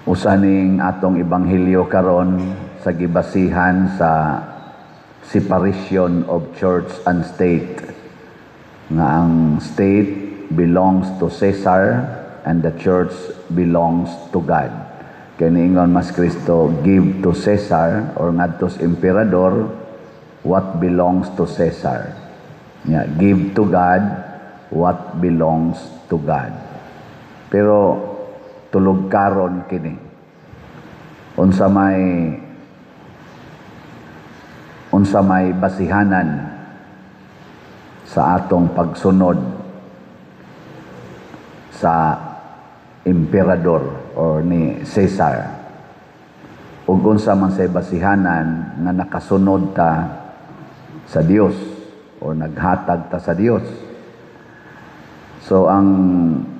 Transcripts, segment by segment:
Usaning atong ebanghelyo karon sa gibasihan sa separation of church and state, nga ang state belongs to Caesar and the church belongs to God. Kani ingon mas Kristo, give to Caesar or ngadto sa emperador what belongs to Caesar. Give to God what belongs to God. Pero tulog karon kini. Unsa may basihanan sa atong pagsunod sa emperador or ni Caesar. Ug unsa man say basihanan nga nakasunod ta sa Dios o naghatag ta sa Dios. So ang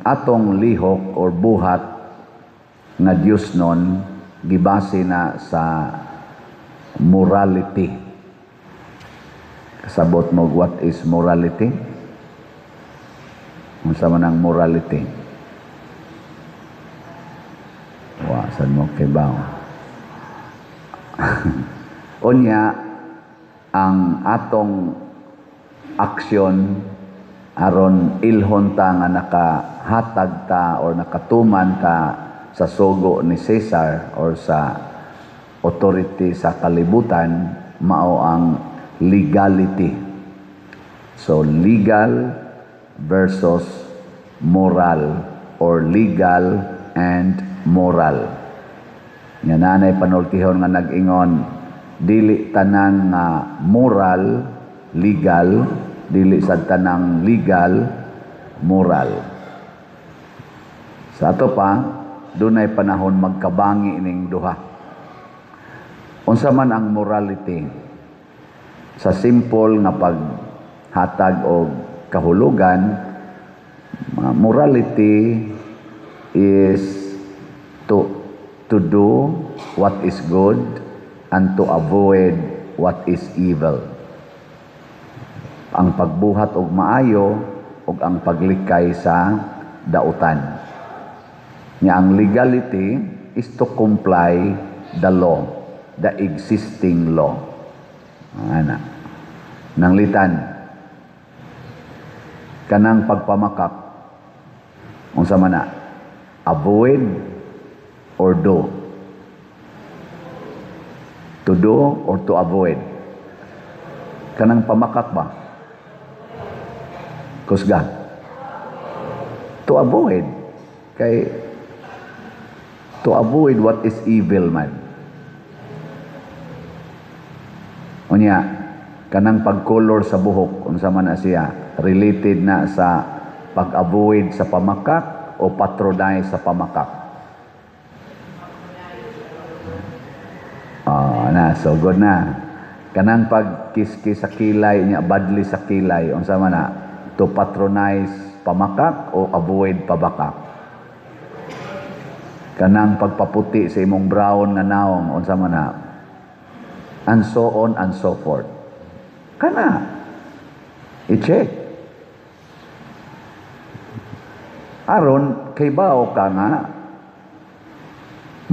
atong lihok or buhat nga Dios nun gibase na sa morality. Kasabot mo what is morality? Unsa man ang morality? Wasan mo kibaw. Unya ang atong aksyon aron ilhon ta nga nakahatag ta or nakatuman ta sa sugo ni Caesar or sa authority sa kalibutan, mao ang legality. So legal versus moral or legal and moral. Nga nanay panultihon nga nag-ingon, dili tanan nga moral legal, dili sa tanang legal moral. Sa ato pa dunay panahon magkabangi ining duha. Unsa man ang morality? Sa simple nga paghatag og kahulugan, morality is to do what is good and to avoid what is evil. Ang pagbuhat og maayo ug ang paglikay sa dautan. Ang legality is to comply the law, the existing law. Ana. Nanglitan. Kanang pagpamakak. Unsa man na? Avoid or do? To do or to avoid? Kanang pamakak ba? Kusga? To avoid. Kay to avoid what is evil man. Unya, kanang pagkolor sa buhok, unsa man na siya, related na sa pag-avoid sa pamakak o patronize sa pamakak. So good na. Kanang pagkiskis sa kilay niya, badly sa kilay, unsa man na, to patronize pamakak o avoid pabakak. Kanang pagpaputi sa imong brown na naong, unsa man na, and so on and so forth. Kana, i-check. Aron, kay bao ka nga,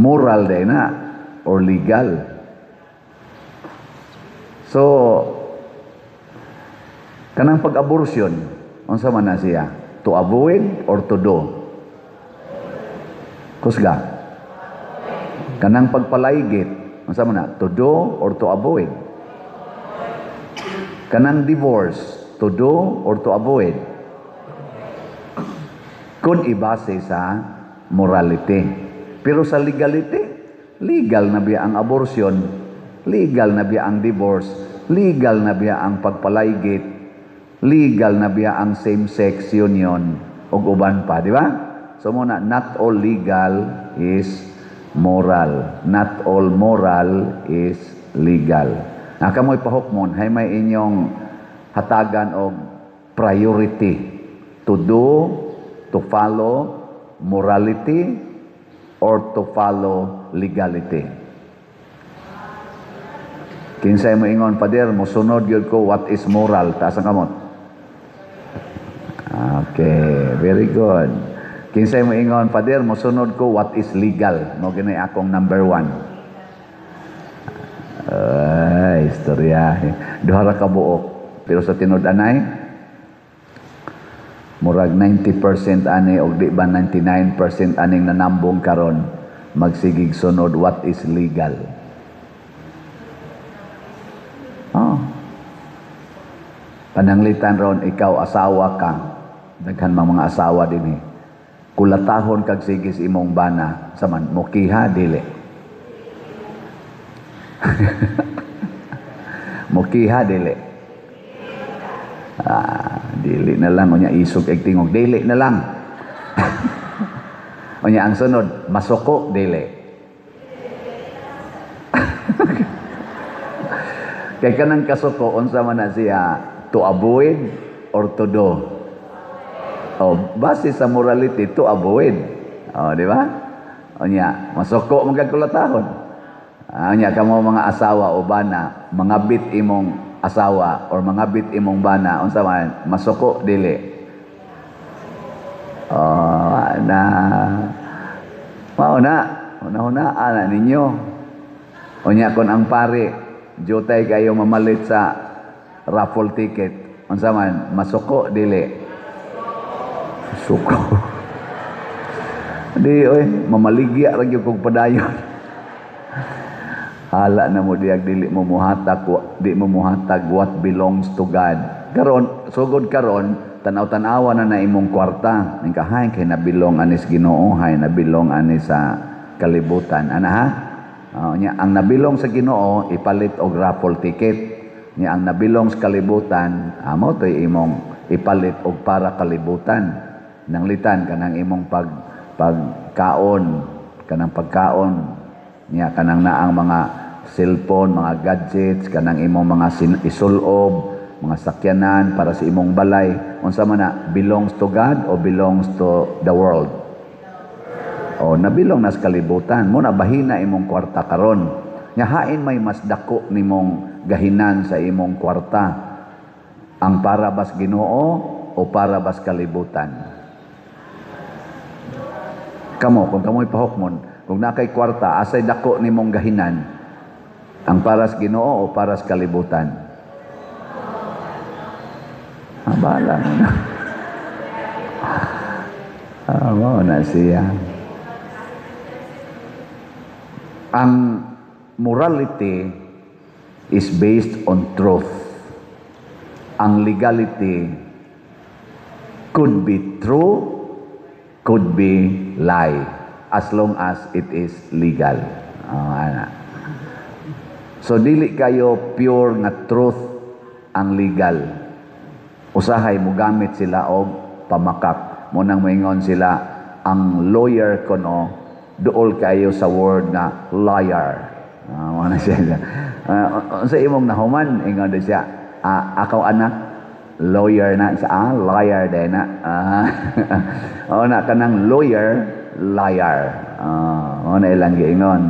moral day na, or legal. So, kanang pag-abortion, unsa man na siya, to avoid or to do? Kusga. Kanang pagpalaygit, unsa man na, to do or to avoid? Kanang divorce, to do or to avoid? Kung ibase sa morality. Pero sa legality, legal na biya ang abortion, legal na biya ang divorce, legal na biya ang pagpalaygit, legal na biya ang same-sex union, ug uban pa, di ba? So muna, not all legal is moral. Not all moral is legal. Kamoy pahukmon, hay may inyong hatagan og priority to do, to follow morality, or to follow legality. Kinsay mo ingon, Pader, musunod yun ko what is moral. Taas ang kamot. Okay, very good. Kinsay mo ingon, Father, mosunod ko what is legal. Mo ginay akong number 1. Ay, istorya. Duha ra ka buok. Pero sa tinud-anay, murag 90% ani o di ba 99% aning nanambong karon magsigig sunod what is legal. Oh. Pananglitan ron, ikaw asawa ka. Daghan mga asawa din kulatahon kag sigis imong bana saman mokiha dili. Mokiha dili. Dili na lang unya isog eg tingog dili na lang. Unya ang sunod masuko dili. Kay kanang kasuko unsa man na siya, to avoid or to do? Oh, base sa morality to avoid. Oh, di ba? Unya masuko magkakulatahon. Unya kamo mga asawa o bana, mangabit imong asawa or mangabit imong bana unsa man masuko dili. Oh, una ana ninyo. Unya kon ang pare jutay kayo mamalit sa raffle ticket. Unsa man masuko dili. Suko. Di oy mamaligya ra gyud kog padayon. Hala na mo diag dili mo muhatag what belongs to God. Karon sugod karon tanaw-tanawa na imong kwarta. Ning kahay kay nabilong anis Ginoo, hay nabilong ani sa kalibutan. Ana ha? Nya ang nabilong sa Ginoo ipalit og raffle ticket. Nya ang nabilong sa kalibutan amo toy imong ipalit og para kalibutan. Nanglitan kanang imong pagkaon nya kanang naang mga cellphone, mga gadgets, kanang imong mga isulob, mga sakyanan para sa imong balay. Unsa man na belongs to God o belongs to the world? O nabilong nas kalibutan mo na bahina imong kwarta karon. Nya hain may mas dako nimong gahinan sa imong kwarta. Ang para bas Ginoo o para bas kalibutan? Kamo, kung kamo'y pahukmon, kung nakay kwarta, asay dako nimong gahinan, ang paras Ginoo o paras kalibutan? Bahala mo na. Mo na siya. Ang morality is based on truth. Ang legality could be true, could be lie, as long as it is legal. So dili kayo pure nga truth ang legal. Usahay mo gamit sila og pamakak. Munang moingon sila ang lawyer kono duol kayo sa word nga liar. Ano siya? Sa imong nahuman ingon siya, akaw anak lawyer na sa liar din na. O na kanang lawyer, liar. O na ilang giingon.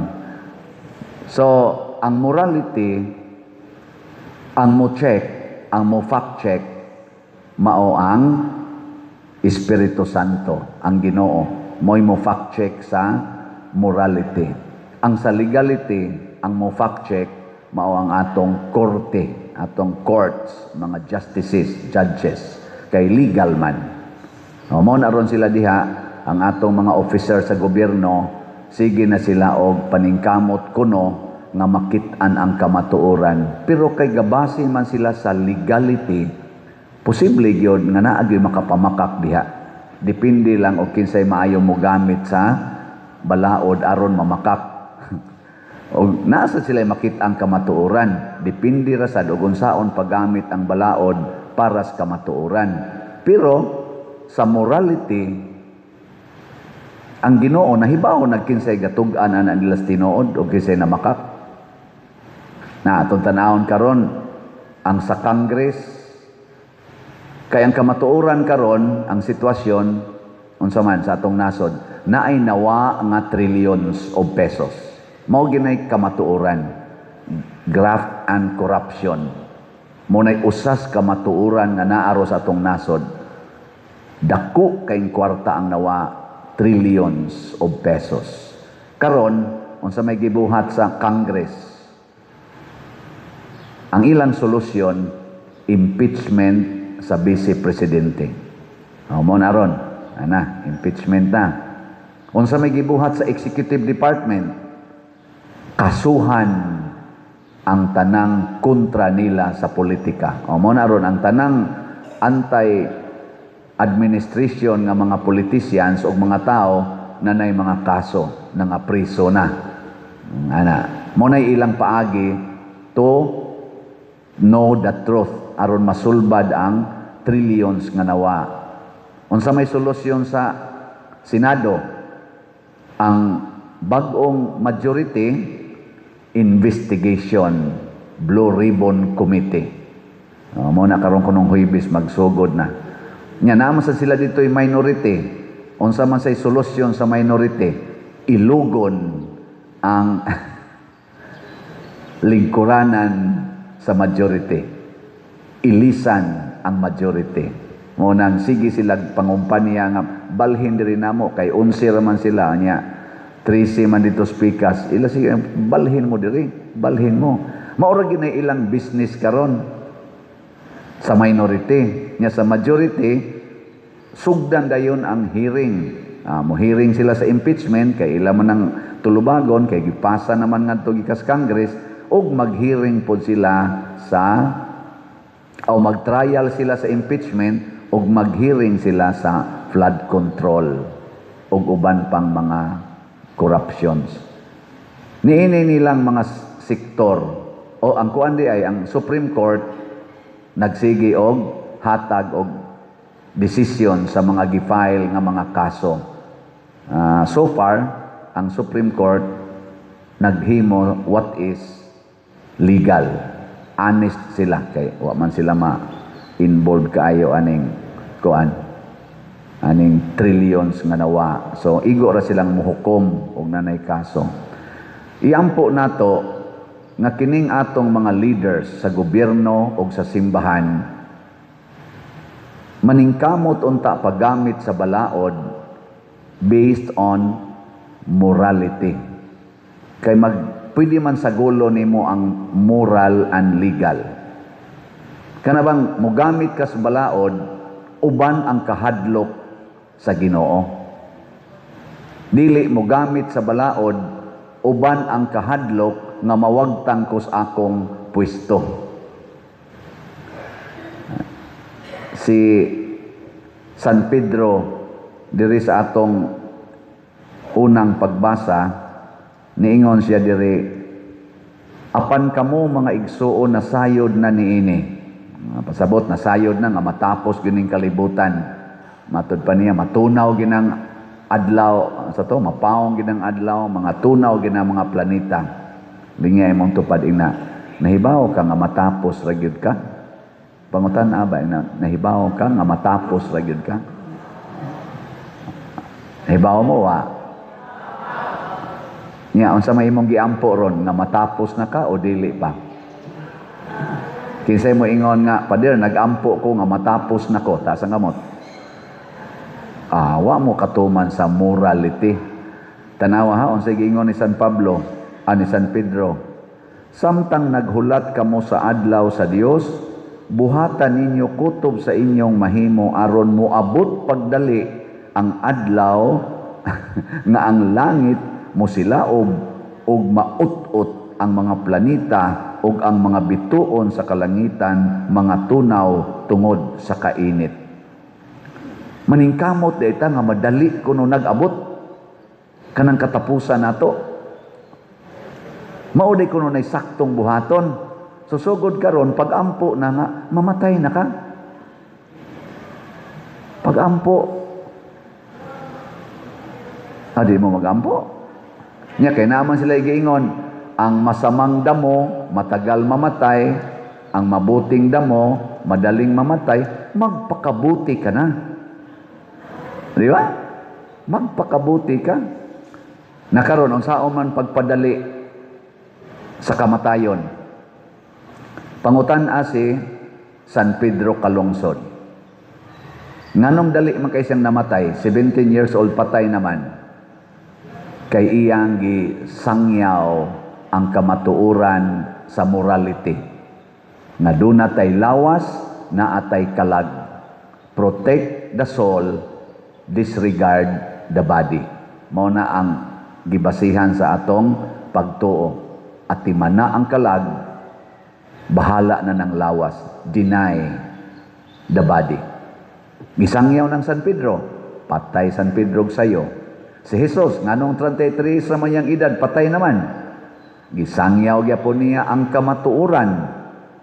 So, ang morality, ang mo check, ang mo fact check, mao ang Espiritu Santo, ang Ginoo. Mo'y mo fact check sa morality. Ang sa legality, ang mo fact check, mao ang atong korte, atong courts, mga justices, judges, kay legal man. Mao na ron sila diha, ang atong mga officer sa gobyerno, sige na sila og paningkamot kuno nga makit-an ang kamatuoran. Pero kay gabase man sila sa legality, posible gyud nga naa gyud makapamakak diha. Depende lang og kinsay maayo mo gamit sa balaod aron mamakak. O nasa sila makita ang kamatuoran. Depende ra sad og unsaon paggamit ang balaod para sa kamatuoran. Pero sa morality, ang Ginoo nahibaw nagkinsay gatug-an ana nila tinuod o kinsay namakak. Na atong tan-awon karon ang sa Congress kay ang kamatuoran karon ang sitwasyon unsa man sa atong nasod naay nawa nga trillions of pesos. Mao ginay kamatuoran, graft and corruption. Munay usas kamatuoran nga naaro sa atong nasod. Dako kay kwarta ang nawa trillions of pesos. Karon, unsa may gibuhat sa Congress, ang ilang solusyon, impeachment sa Vice Presidente. Mo na ron, impeachment na. Unsa may gibuhat sa Executive Department, kasuhan ang tanang kontra nila sa politika. Mo na ron, ang tanang anti-administration nga mga politicians o mga tao na nay mga kaso, nga priso na. Mo na ilang paagi to know the truth aron masulbad ang trillions nga nawa. Unsa may solusyon sa Senado, ang bag-ong majority investigation Blue Ribbon Committee. Mo na karon kunong Huwebes magsugod na. Nya naman sa sila dito yung minority. Unsa man say solusyon sa minority, ilugon ang lingkuranan sa majority. Ilisan ang majority. Mo nang sige sila pangumpanya nga balhin diri namo kay 11 man sila nya 13 man dito speakers. Ila sige balhin mo diri, balhin mo. Maura ginay ilang business karon sa minority. Nya sa majority sugdan dayon ang hearing. Mo hearing sila sa impeachment kay ila man ang tulubagon kay gipasa naman ngadto gikas Congress ug mag-hearing pod sila sa o mag-trial sila sa impeachment ug mag-hearing sila sa flood control ug uban pang mga corruptions. Niini nilang mga sektor o ang kuan di ay ang Supreme Court nagsigi og hatag og desisyon sa mga gifile nga mga kaso. So far, ang Supreme Court naghimo what is legal. Honest sila kay wa man sila ma-involved kaayo aning kuan aning trillions nga nawa. So igo ra silang muhukom og nanay kaso. Iampo nato nga kining atong mga leaders sa gobyerno ug sa simbahan maningkamot unta paggamit sa balaod based on morality. Kay pwede man sagulo nimo ang moral and legal. Kana bang mogamit ka sa balaod uban ang kahadlok sa Ginoo. Dili mogamit sa balaod uban ang kahadlok nga mawagtang ko sa akong pwesto. Si San Pedro diri sa atong unang pagbasa niingon siya diri, apan kamo mga igsuon na sayod na niini. Pasabot na sayod na nga matapos gining kalibutan. Matud pa niya matunaw ginang adlaw sa to, mapawong ginang adlaw, mga tunaw ginang mga planeta. Lingay mong tupad ina. Nahibaw ka nga matapos ra gyud ka. Pangutan ba na nahibaw ka nga matapos ra gyud ka. Nahibaw mo wa? Nya unsa may imong giampo ron nga matapos na ka o dili pa? Kinsay mo ingon nga, pader nagampo ko nga matapos na ko, ta sa gamot. Wa mo katuman sa morality. Tanawa ha unsay giingon ni San Pablo, ni San Pedro. Samtang naghulat kamo sa adlaw sa Dios, buhatan ninyo kutob sa inyong mahimo aron moabot pagdali ang adlaw nga ang langit musilaob ug maut-ut ang mga planeta ug ang mga bituon sa kalangitan mga tunaw tungod sa kainit. Maningkamot dayta nga madali kuno nag-abot kanang katapusan nato. Mao day kuno nay saktong buhaton. Susugod karon pag-ampo na nga mamatay na ka. Pag-ampo di mo mag-ampo. Nya kay naman sila giingon, ang masamang damo matagal mamatay, ang mabuting damo madaling mamatay, magpakabuti ka na. Di ba? Magpakabuti ka. Nakaroon ang sao man pagpadali sa kamatayon. Pangutan si San Pedro Calungsod. Nganong dali man kay siyang namatay, 17 years old patay naman. Kay iyang gisangyaw ang kamatuoran sa morality. Nga duna tay lawas, na atay kalag. Protect the soul, disregard the body. Mao na ang gibasihan sa atong pagtuo. At timana ang kalag, bahala na ng lawas. Deny the body. Gisangyaw ng San Pedro, patay San Pedro sayo. Si Jesus, nganong 33 sa mayang edad, patay naman. Gisangyaw gyapon niya ang kamatuoran,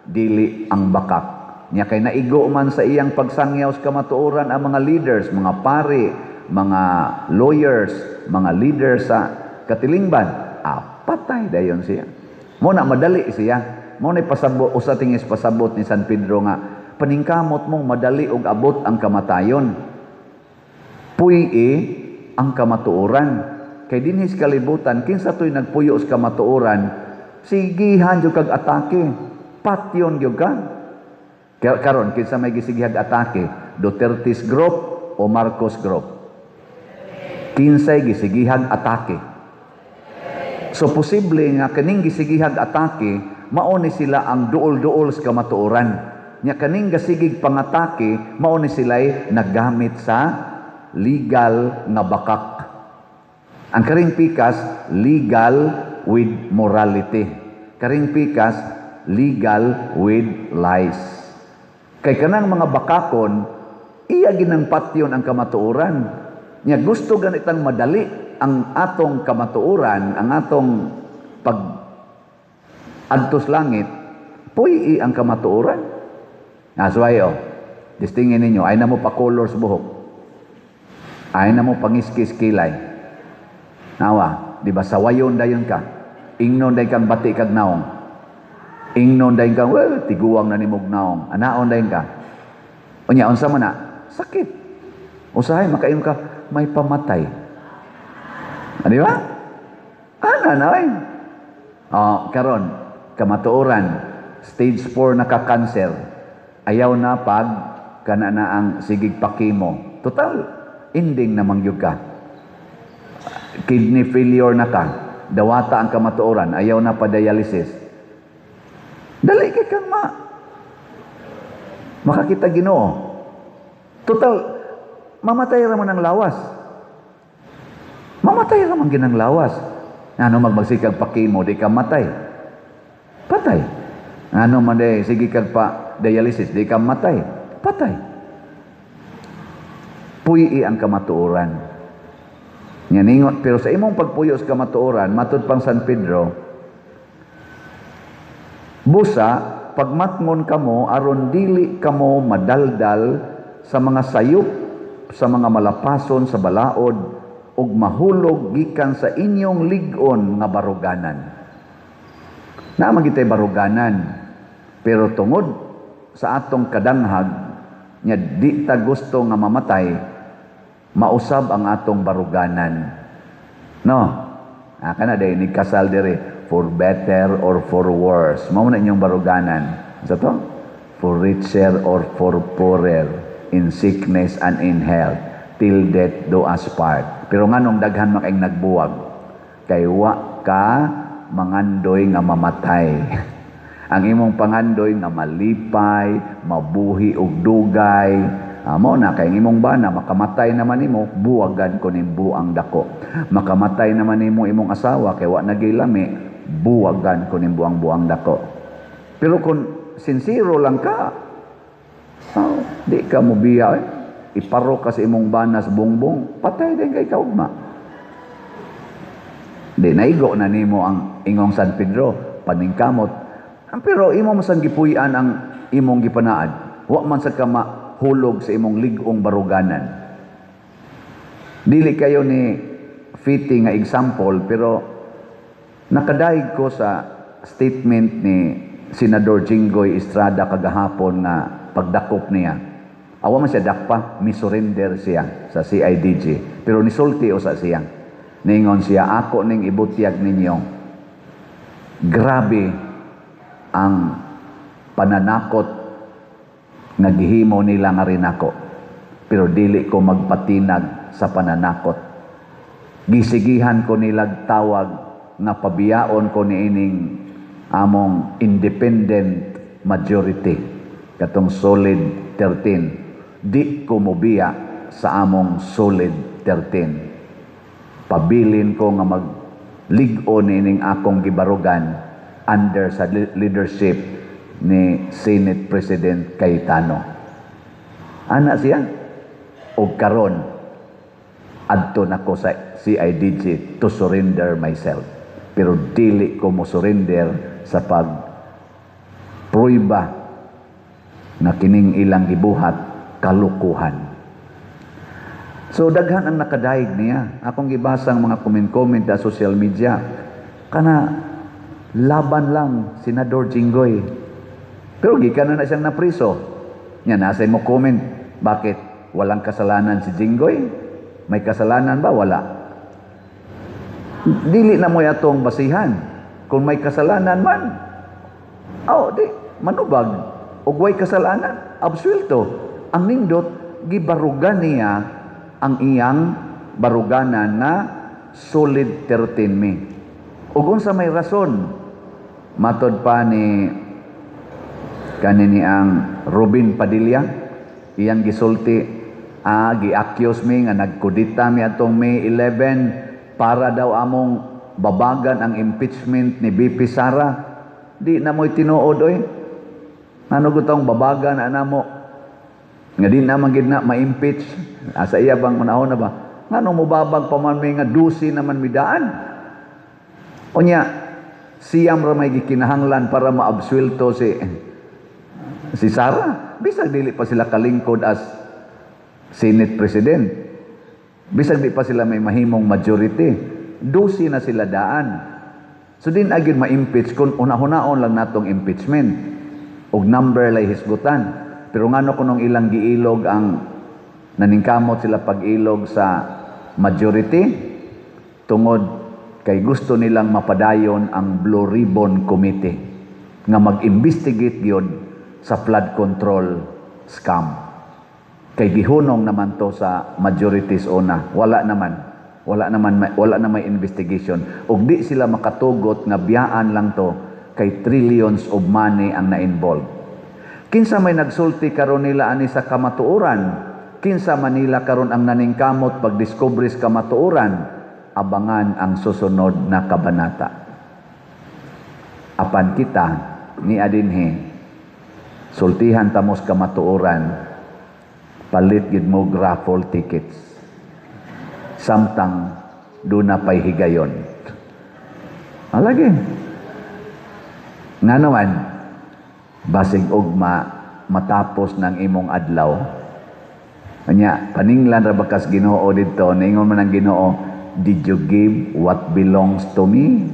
dili ang bakak. Nya kay naigo man sa iyang pagsangyaw sa kamatuoran ang mga leaders, mga pari, mga lawyers, mga leaders sa katilingban. Patay dayon siya. Muna madali siya. Muna pasabot, usa tingis pasabot ni San Pedro nga, paningkamot mong madali og abot ang kamatayon. Puyi ang kamatuoran. Kay dinhis kalibutan, kinsa to'y nagpuyo sa kamatuoran, sigihan yung kag atake. Patyon yung ka. Karon kinsa may gisigihag atake, Duterte's group o Marcos group? Kinsay gisigihag atake. So posible nga kaning gisigihag atake, mao ni sila ang duol-duol sa kamatuoran. Nya kaning gasigig pangatake, mao ni sila'y naggamit sa legal nga bakak. Ang karing pikas, legal with morality. Karing pikas, legal with lies. Kay kanang mga bakakon, iya ginang patyon ang kamatuoran. Nya gusto ganitang madali ang atong kamatuoran, ang atong pag adtos langit, puyi ang kamatuoran. Asway distingin ninyo, ay na mo pa colors buhok. Ay na mo pangiskis kilay. Nawa, di ba sawayon dayon ka? Ingnon day kang bati kag naong. Ingnon day kang, well, tiguwang na nimog naong. Anaon dayon ka? Unya, unsa man na? Sakit. Usahay, makain ka, may pamatay. Di ba? Ana na ay. Karon, kamatuoran, stage 4 naka-cancer. Ayaw na pag kana na ang sigig pakimo. Total, ending namang yun ka. Kidney failure na ka. Dawata ang kamatuoran. Ayaw na pa dialysis. Dali kay kang makakita Ginoo. Total, mamatay raman ang lawas. Mamatay raman ginang lawas. Ano magmagsikag pakimo, di ka matay. Patay. Ano man de, sige kag pa dialysis, di ka matay. Patay. Puyi ang kamatuoran. Ningot, pero sa imong pagpuyo sa kamatuoran, matud pang San Pedro, busa, pagmatngon kamo, aron dili kamo madaldal sa mga sayop, sa mga malapason, sa balaod, ug mahulog gikan sa inyong ligon nga baruganan. Naman kitay baruganan, pero tungod sa atong kadanghag, nya di ta gusto nga mamatay, mausab ang atong baruganan. No? Kana day ni kasal dire, for better or for worse. Mao na inyong baruganan. Sa to? For richer or for poorer, in sickness and in health, till death do us part. Pero nganong daghan makaing nagbuwag, kay wa ka mangandoy nga mamatay. Ang imong pangandoy nga malipay, mabuhi og dugay, mo na kay imong bana makamatay naman nimo, buwagan ko ning buang dako. Makamatay naman nimo imong asawa kay wa nagilami, buwagan ko ning buang dako. Pero kung sincero lang ka, di ka mo biya, iparo ka sa imong bana sa bungbong, patay din kay kaugma. Di naigo na nimo ang ingong San Pedro, paningkamot. Pero imo masang gipuy-an ang imong gipanaad. Wa man sa kama hulog sa imong ligong baruganan. Dili kayo ni fitting nga example, pero nakadaig ko sa statement ni Senador Jinggoy Estrada kagahapon na pagdakop niya. Awa man siya dakpa, misurrender siya sa CIDG. Pero nisulti o sa siya. Ningon siya, ako ning ibutyag ninyo. Grabe ang pananakot nagihimo nila nga rin ako. pero dili ko magpatinag sa pananakot. Gisigihan ko nilag tawag nga pabiyaon ko niining among independent majority katong solid 13. Di ko mobiya sa among solid 13. Pabilin ko nga mag-lig-o niining akong gibarugan under sa leadership ni Senate President Cayetano. Ana siya og karon adto nako sa CIDG to surrender myself. Pero dili ko mo surrender sa pruiba na kining ilang gibuhat kalukuhan. So daghan ang nakadaig niya. Akong gibasang mga comment sa social media kana laban lang Senador Jinggoy. Pero gikan na siyang napriso. Nya nasa mo comment, bakit walang kasalanan si Jinggoy? May kasalanan ba? Wala. Dili na mo atong basihan. Kung may kasalanan man, di, manubag. O way kasalanan, absuelto. Ang nindot, gibarugan niya ang iyang baruganan na solid 13 me. O kung sa may rason, matod pa ni kanini ang Robin Padilla, iyang gisulti, gi-accuse me nga nagkudita mi atong May 11 para daw among babagan ang impeachment ni BP Sara. Di na mo'y tinuod oy. Ano gutong babagan ana mo? Nga di na magid na ma-impeach. Asa iya bang manahon na ba? Ngano mo babag pa man may nga dusi naman midaan? Unya, siyam ra may gikinahanglan para maabsuelto si Sara. Bisag dili pa sila kalingkod as Senate President. Bisag di pa sila may mahimong majority. Dusi na sila daan. So din agad ma-impeach kung una-hunaon lang natong impeachment. Og number lay hisgutan. Pero ngano kunong ilang giilog ang naningkamot sila pag-ilog sa majority tungod kay gusto nilang mapadayon ang Blue Ribbon Committee nga mag-investigate gyud sa flood control scam. Kay gihunong naman to sa majorities una. Wala na may investigation. Ug di sila makatugot nga biyaan lang to kay trillions of money ang na-involve. Kinsa may nagsulti karon nila ani sa kamatuoran, kinsa Manila karon ang naningkamot pag-discover sa kamatuoran, abangan ang susunod na kabanata. Apan kita ni adinhe sultihan tamos kamatuoran, palit gid mo raffle tickets. Samtang doon na pa'y higayon. Alagi. Nga naman, basig og matapos ng imong adlaw. Kanya, paninglan ra bakas Ginoo dito, ningon man ang Ginoo, did you give what belongs to me?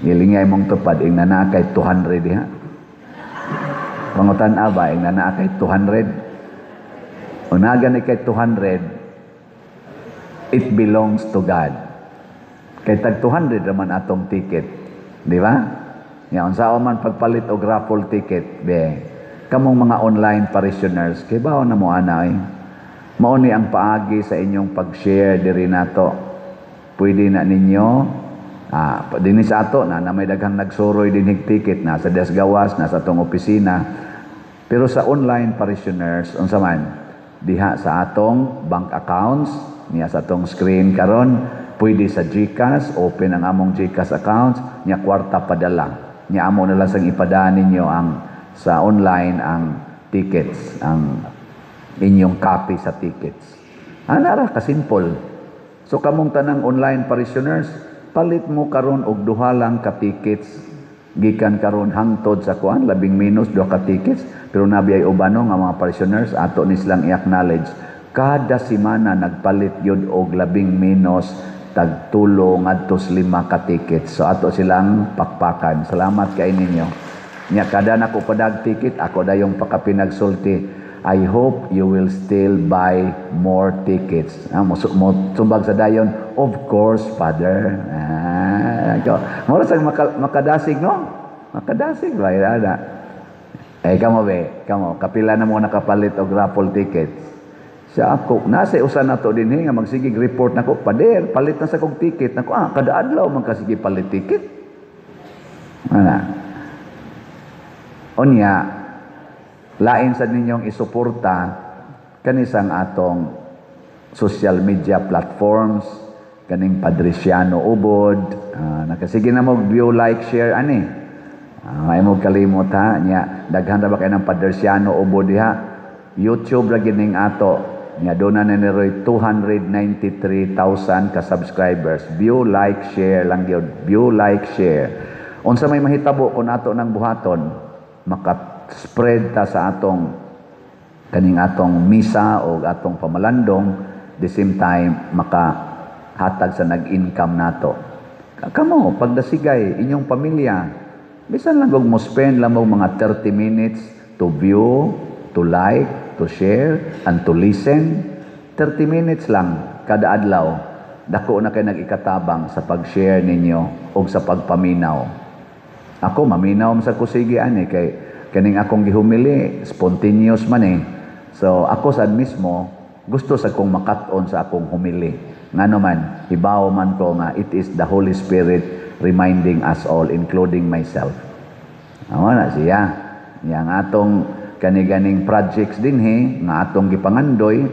Ilingay mong tupad, ing nanakay 200 ha. Pangutan aba, ing nanakay 200. Unagan ni kay 200, it belongs to God. Kay tag 200 naman atong ticket. Di ba? Yan, sa man pagpalit og raffle ticket, kamong mga online parishioners, kay baon na mo anay. Mauni ang paagi sa inyong pag-share diri nato. Pwede na ninyo, din sa ato, na may daghang nagsuroy din ticket, na sa Desgawas, na sa atong opisina. Pero sa online parishioners, unsa man, diha sa atong bank accounts, niya sa atong screen karon, pwede sa GCash, open ang among GCash accounts, niya kwarta padala. Niya amo na lang sang ipadaan ninyo sa online ang tickets, ang inyong copy sa tickets. Anara ka simple. So kamong tanang online parishioners, palit mo karon og duha lang ka tickets, gikan karon hangtod sa kuan labing minus duha ka tickets, pero nabiyay ubano nga mga parishioners ato ni silang i-acknowledge kada semana nagpalit gyud og labing minus tag 3 ngadto 5 ka tickets. So ato silang pakpakan. Salamat kay ninyo. Nya kada nako padag ticket, ako dayong pakapinagsulti. I hope you will still buy more tickets. Mo sumbag sa dayon, of course, Father. Mura sa makadasig, no? Makadasig ba? Kamo be, kamo, kapila na mo nakapalit og raffle tickets. Sa ako, nasa usan na to din nga magsigig report nako, pader, palit na sa kong ticket. Nako, kada adlaw man kasige palit ticket. Ana. Onya, lain sa ninyong isuporta kanisang atong social media platforms, kaning Padresiano Ubod, nakasige na mo view, like, share, ani. Ay mo kalimot ha, nya daghan ra ba kay ng Padresiano Ubod diha. YouTube ra gining ato. Nya doon na niroy 293,000 ka subscribers. View, like, share lang gyud. View, like, share. Unsa may mahitabo kun ato nang buhaton, maka-spread ta sa atong kaning atong misa o atong pamalandong, the same time makahatag sa nag-income nato. Kamo pagdasigay inyong pamilya, bisan lang mo spend lang mo mga 30 minutes to view, to like, to share, and to listen. 30 minutes lang kada adlaw. Dako na kay nag-ikatabang sa pag-share ninyo o sa pagpaminaw. Ako, maminaw sa kusigi ani kay kaning akong gihumili, spontaneous man eh. So, ako sad mismo, gusto sa kong makat-on sa akong humili. Nga naman, hibaw man ko nga, it is the Holy Spirit reminding us all, including myself. Awa na siya. Yang atong kaniganing projects din nga atong gipangandoy,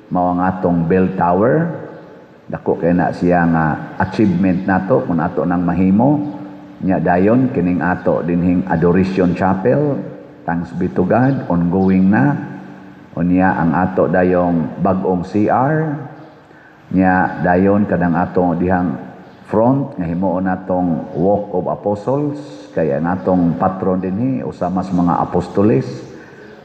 mao ang atong bell tower. Dako kay na siya nga achievement nato kung ato nang mahimo. Nya dayon kining ato dinhing Adoration Chapel, thanks be to God, ongoing na. Unya ang ato dayong bag-ong CR. Nya dayon kadang ato dihang front nga himuon natong Walk of Apostles, kaya natong patron dinhi usa mas mga apostoles.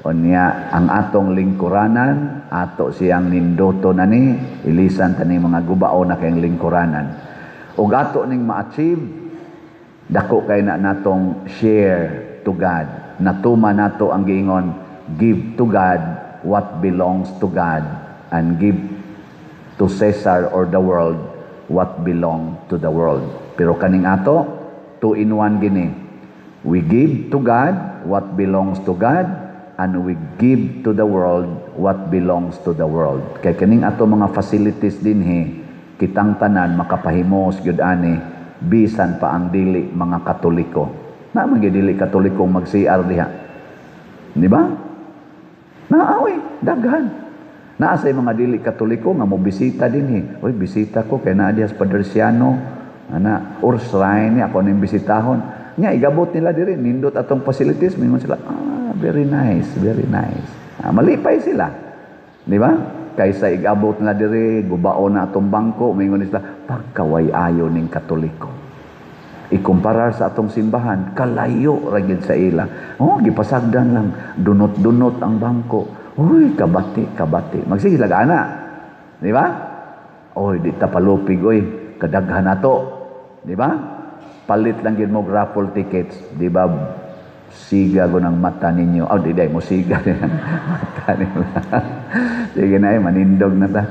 Unya ang atong lingkuranan, ato siyang nindoto na ni ilisan tani mga gubao na kayong lingkuranan. Ug ato ning ma-achieve, dako kay na natong share to God. Natuma nato ang giingon, give to God what belongs to God and give to Caesar or the world what belong to the world. Pero kaning ato, 2-in-1 gini. We give to God what belongs to God, and we give to the world what belongs to the world. Kay kaning ato mga facilities dinhi, kitang tanan makapahimos gyud ani bisan pa ang dili mga Katoliko. Na man gyud dili Katoliko mag-CR diha. Di ba? Naawi, daghan. Naa sa mga dili Katoliko nga mo bisita dinhi. Oy, bisita ko kay naa diha sa Padresiano, ana Ursline ako ning bisitahon. Nya igabot nila diri nindot atong facilities, mingon sila, very nice, very nice. Malipay sila. Di ba? Kaysa igabot nila diri, gubaon na atong bangko, mingon sila, pagkaway-ayo ning Katoliko. Ikumparar sa atong simbahan, kalayo ra gyud sa ila. Gipasagdan lang, dunot-dunot ang bangko. Uy, kabati. Magsige lag ana. Di ba? Oy, di ta palupig, oy. Kadaghan na to. Di ba? Palit lang gid mo raffle tickets. Di ba? Siga ko ng mata ninyo. Di mo siga din ang mata ninyo. Sige na manindog na ta.